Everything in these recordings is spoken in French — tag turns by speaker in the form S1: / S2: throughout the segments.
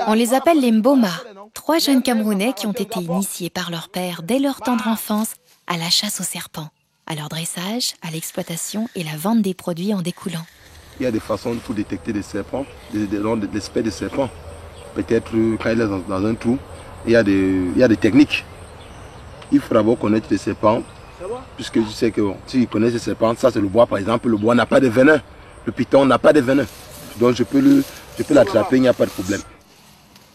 S1: On les appelle les Mboma, 3 jeunes Camerounais qui ont été initiés par leur père dès leur tendre enfance à la chasse aux serpents, à leur dressage, à l'exploitation et la vente des produits en découlant.
S2: Il y a des façons pour détecter des serpents, des espèces de serpents. Peut-être quand il est dans un trou, il y a des techniques. Il faut d'abord connaître les serpents, puisque je sais que si tu connais ces serpents, ça c'est le bois par exemple, le bois n'a pas de venin, le python n'a pas de venin. Donc je peux l'attraper, il n'y a pas de problème.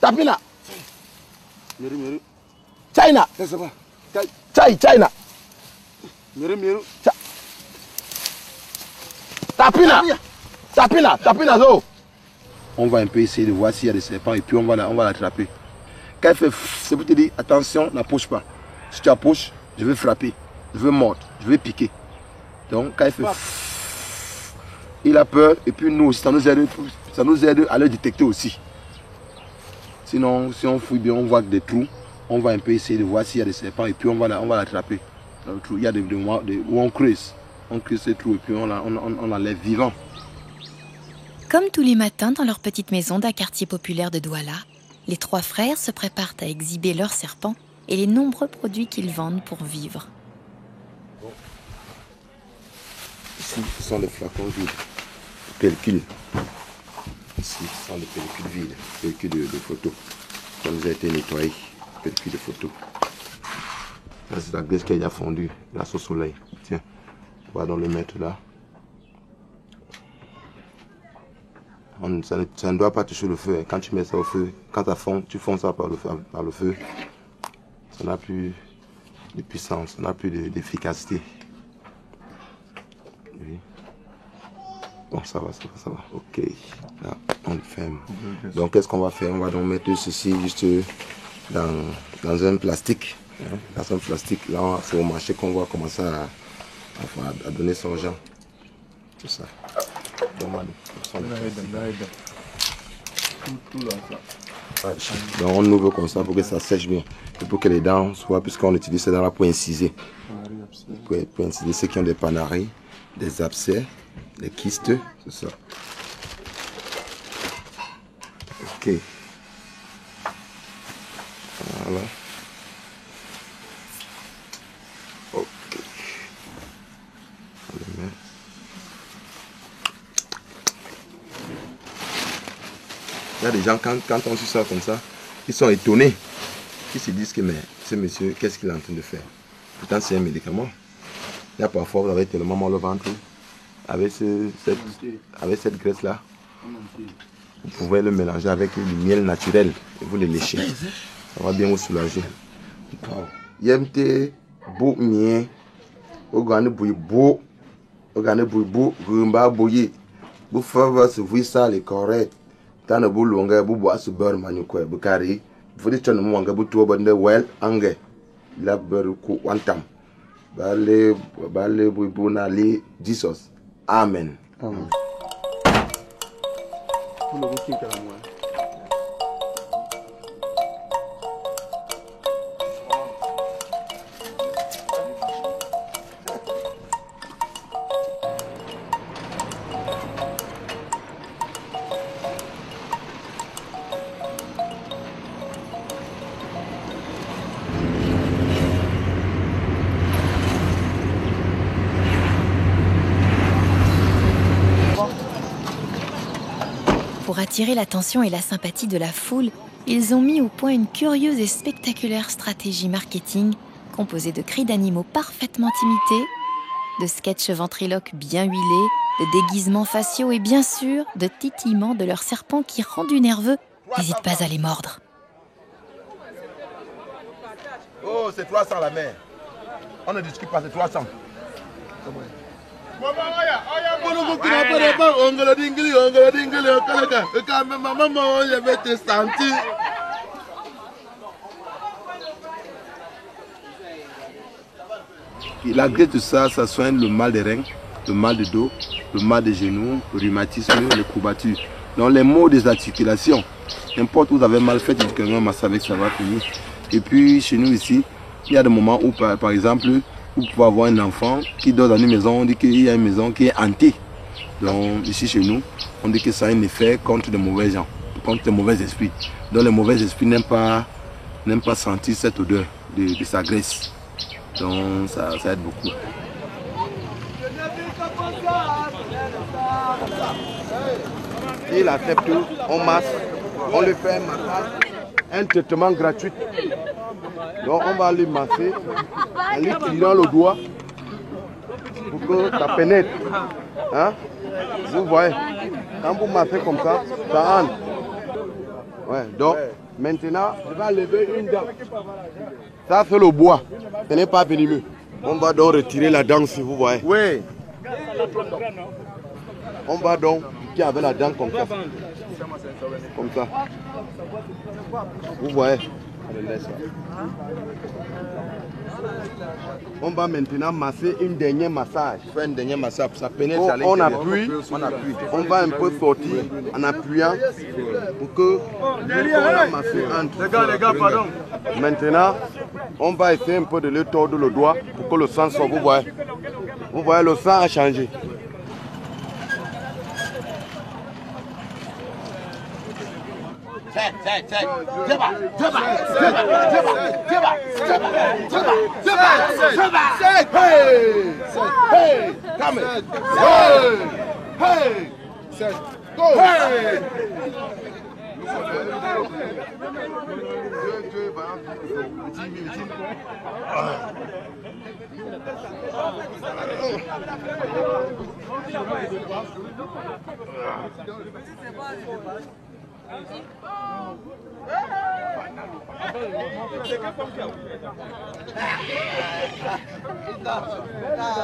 S2: Tapina. China. China. Tapina zo. On va un peu essayer de voir s'il y a des serpents et puis on va l'attraper. Quand elle fait, c'est pour te dire, attention, n'approche pas. Si tu approches, je vais frapper, je vais mordre, je vais piquer. Donc quand elle fait, il a peur et puis nous, ça nous aide à le détecter aussi. Sinon, si on fouille bien, on voit des trous, on va un peu essayer de voir s'il y a des serpents et puis on va l'attraper. Il y a des moments où on creuse ces trous et puis on l'enlève vivant.
S1: Comme tous les matins dans leur petite maison d'un quartier populaire de Douala, les 3 frères se préparent à exhiber leurs serpents et les nombreux produits qu'ils vendent pour vivre.
S2: Ici, ce sont les flacons vides, pellicules. Ici, ce sont les pellicules vides, pellicules de photos. Ça nous a été nettoyé, pellicules de photos. Là, c'est la graisse qui a déjà fondu, grâce au soleil. Tiens, on va donc le mettre là. Ça ne doit pas toucher le feu. Quand tu mets ça au feu, quand ça fond, tu fonds ça par le feu. Ça n'a plus de puissance, ça n'a plus d'efficacité. Oui. Bon, ça va. Ok. Là, on le ferme. Donc, qu'est-ce qu'on va faire? On va donc mettre ceci juste dans un plastique. Dans un plastique. Là, c'est au marché qu'on va commencer à donner son genre. Tout ça. Donc on ouvre comme ça pour que ça sèche bien et pour que les dents soient, puisqu'on utilise ces dents là pour inciser, pour inciser ceux qui ont des panaries, des abcès, des kystes, c'est ça. Ok. Voilà. Ok. On le met. Il y a des gens, quand on suit ça comme ça, ils sont étonnés. Ils se disent que, mais ce monsieur, qu'est-ce qu'il est en train de faire? Pourtant, c'est un médicament. Il y a parfois, vous avez tellement mal au ventre, avec cette graisse-là, vous pouvez le mélanger avec du miel naturel et vous le léchez. Ça va bien vous soulager. Yemte, beau mien, ogane bouille beau, rumba bouillie, vous faites se voir ça, les corrects. Tant de boulot, on a boire ce beurre manuqué, Bukari. Vous dites que nous avons beaucoup de well, anglais. La beurre coup, one time. Balé, bouibonali, Jesus. Amen.
S1: Pour attirer l'attention et la sympathie de la foule, ils ont mis au point une curieuse et spectaculaire stratégie marketing composée de cris d'animaux parfaitement imités, de sketchs ventriloques bien huilés, de déguisements faciaux et bien sûr de titillements de leurs serpents qui, rendus nerveux, n'hésitent pas à les mordre.
S2: Oh, c'est 300 la mer. On ne discute pas, c'est 300. La graisse de ça soigne le mal des reins, le mal de dos, le mal des genoux, le rhumatisme, les courbatures. Donc les maux des articulations, N'importe où vous avez mal fait, quelqu'un masse avec, ça va finir. Et puis chez nous ici, il y a des moments où par exemple, vous pouvez avoir un enfant qui dort dans une maison, on dit qu'il y a une maison qui est hantée. Donc ici chez nous, on dit que ça a un effet contre les mauvais gens, contre les mauvais esprits. Donc les mauvais esprits n'aiment pas sentir cette odeur de sa graisse. Donc ça aide beaucoup.
S3: Il accepte, on masse, on lui fait un massage, un traitement gratuit. Donc on va lui masser en lui tirant le doigt pour que ça pénètre. Hein? Vous voyez, quand vous massez comme ça entre. Ouais, donc maintenant, je vais enlever une dent. Ça c'est le bois, ce n'est pas venimeux. On va donc retirer la dent si vous voyez. Oui. On va donc piquer avec la dent comme ça. Comme ça. Vous voyez. On va maintenant masser un dernier massage.
S2: Faire un dernier massage, ça pénètre.
S3: On appuie, on va un peu sortir en appuyant pour que on a massé entre. Les gars, pardon. Maintenant, on va essayer un peu de le tordre le doigt pour que le sang sorte. Vous voyez, le sang a changé.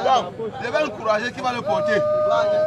S2: Bon, je vais encourager qui va le porter. Rends-le.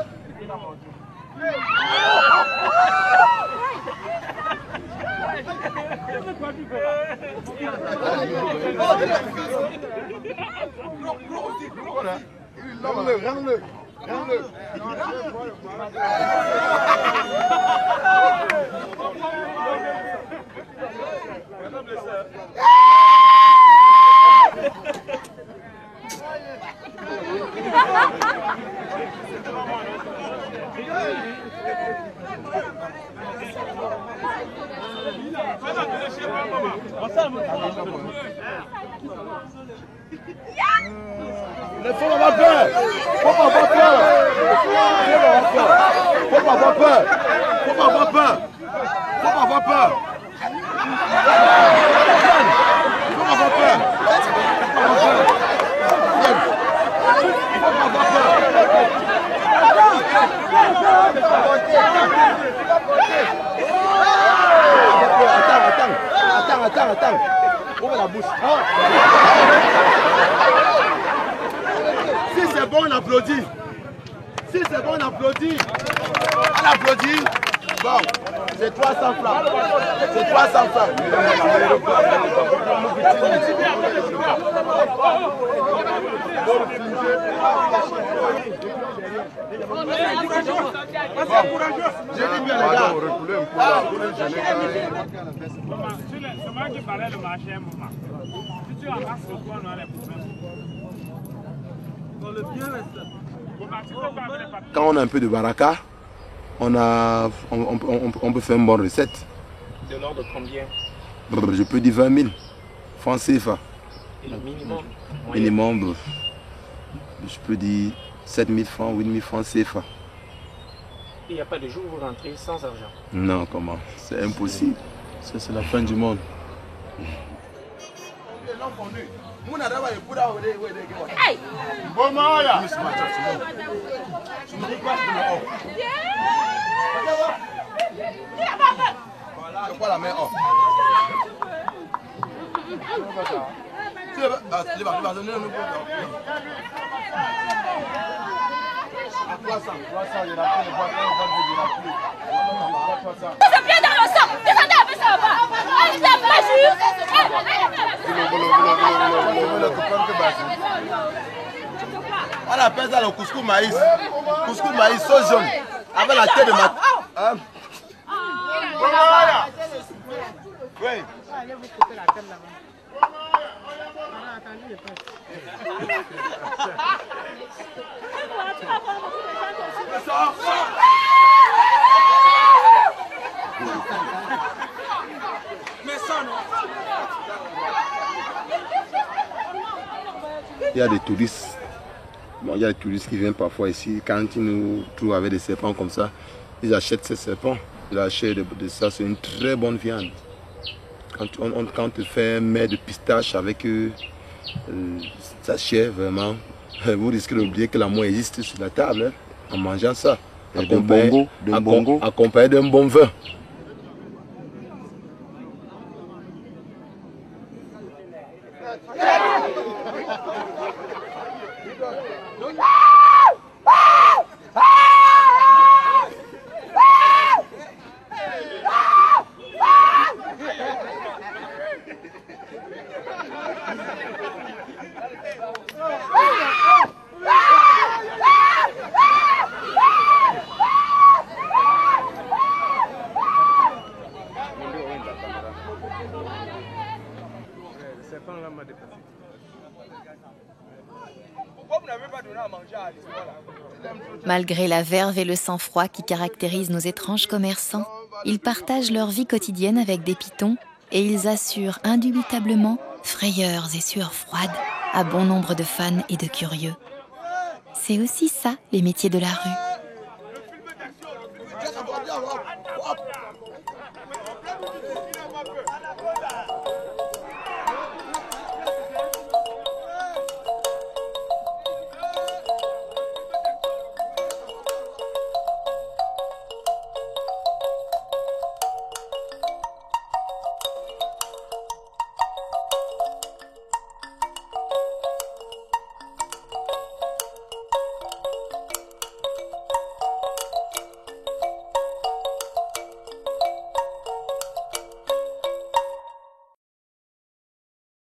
S2: Il faut avoir peur. Faut pas avoir peur. Faut pas avoir peur. Faut pas avoir peur. Faut pas avoir peur. Faut pas avoir peur. Attends. Ouvre la bouche. Si c'est bon, on applaudit. Si c'est bon, on applaudit. On applaudit. Bon, c'est 300 francs. C'est 300 francs. J'ai dit bien les gars.
S4: C'est moi qui parlais le marché un moment. Si tu ramasses le poids, on a les problèmes.
S2: Quand on a un peu de baraka, on peut faire une bonne recette.
S4: De l'ordre de combien?
S2: Je peux dire 20 000 francs CFA.
S4: Et le minimum?
S2: Minimum, je peux dire 7 000 francs, 8 000 francs CFA.
S4: Il n'y a pas de jour où vous rentrez sans argent?
S2: Non, comment? C'est impossible. C'est la fin du monde.
S5: Hey!
S2: Je prends la main off.
S5: C'est bien dans le sang! Descendez avec ça va!
S2: On appelle ça le couscous maïs. Couscous maïs sauce jaune. Avec la tête de ma...
S3: Oui.
S2: Il y a des touristes. Bon, il y a des touristes qui viennent parfois ici. Quand ils nous trouvent avec des serpents comme ça, ils achètent ces serpents. Ils achètent de ça, c'est une très bonne viande. Quand on te fait un mets de pistache avec sa chair, vraiment, vous risquez d'oublier que la mort existe sur la table, hein, en mangeant ça. Accompagné d'un bon vin.
S1: Malgré la verve et le sang-froid qui caractérisent nos étranges commerçants, ils partagent leur vie quotidienne avec des pitons et ils assurent indubitablement frayeurs et sueurs froides à bon nombre de fans et de curieux. C'est aussi ça, les métiers de la rue.